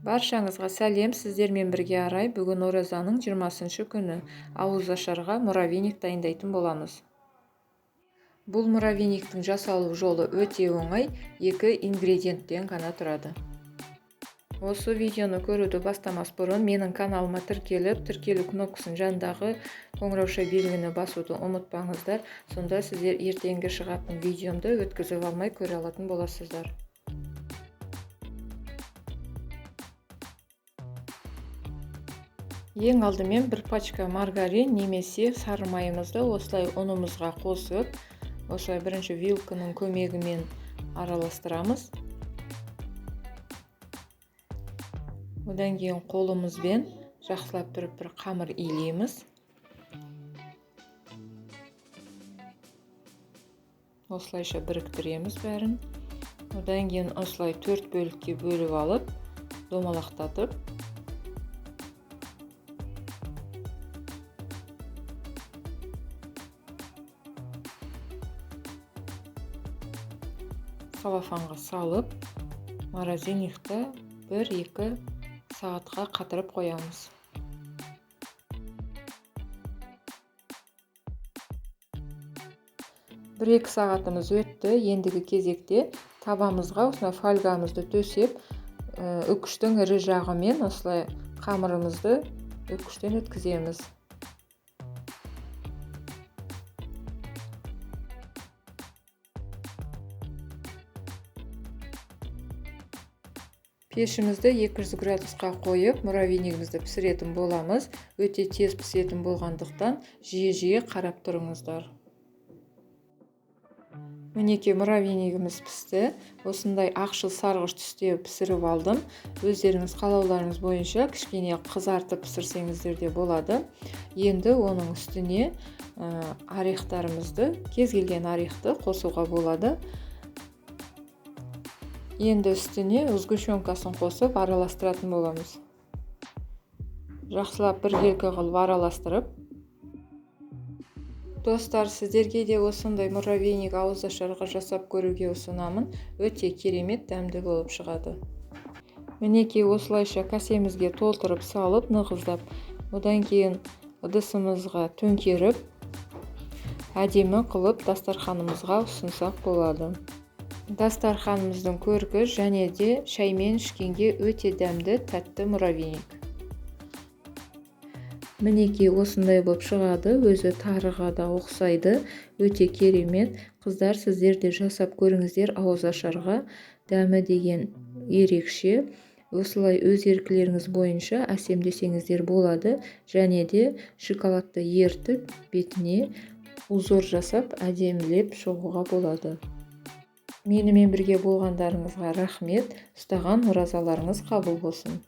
Баршаңызға сәлем, сіздермен бірге арай. Бүгін оразаның 20 күні ауызашарға муравейник дайындайтын боламыз. Бұл муравейниктің жасалу жолы өте оңай, 2 ингредиенттен ғана тұрады. Осы видеоны көруді бастамас бұрын менің каналыма тіркелу кнопкасын жандағы қоңырауша белгіні басуды ұмытпаңыздар. Сонда сіздер ертеңгі шығатын видеомды өткізіп алмай көре алатын боласыздар. Ең алдымен бір пачка маргарин немесе сары майымызды осылай ұнымызға қосып, осылай бірінші вилканың көмегімен араластырамыз. Одан кейін қолымызбен жақсылап тұрып бір қамыр илейміз. Осылайша біріктіреміз бәрін. Одан кейін осылай 4 бөлікке бөліп алып, домалақтатып, салафанға салып, морозильникті 1-2 сағатқа қатырып қоямыз. Бір-екі сағатымыз өтті. Ендігі кезекте табамызға осылай фольгамызды төсеп, үкіштің ірі жағымен осылай қамырымызды үкіштен өткіземіз. Пешімізді 200 градусқа қойып, муравейнигімізді пісіретін боламыз. Өте тез пісетін болғандықтан жиі-жиі қарап тұрыңыздар. Мінекей муравейнигіміз пісті. Осындай ақшыл сарғыш түсте пісіріп алдым. Өздеріңіз қалауларыңыз бойынша кішкене қызартып пісірсеңіздер де болады. Енді оның үстіне орехтарымызды, кез келген орехты қосуға болады. Енді үстіне сгущенкасын қосып араластыратын боламыз. Жақсылап біркелкі қылып араластырып. Достар, сіздерге де осындай муравейник ауызашарға жасап көруге ұсынамын. Өте керемет дәмді болып шығады. Мінекей осылайша касемізге толтырып салып, нығыздап, одан кейін ыдысымызға төңкеріп, әдемі қылып дастарханымызға ұсынсақ болады. Дастарханымыздың көркі және де шаймен ішкенге өте дәмді, тәтті муравейник. Мінекей осындай болып шығады, өзі тарыға да ұқсайды, өте керемет. Қыздар, сіздер де жасап көріңіздер ауызашарға. Дәмі деген ерекше. Осылай өз еркілеріңіз бойынша әсемдесеңіздер болады, және де шоколадты ертіп, бетіне узор жасап, әдемілеп шығуға болады. Менімен бірге болғандарыңызға рахмет. Ұстаған оразаларыңыз қабыл болсын.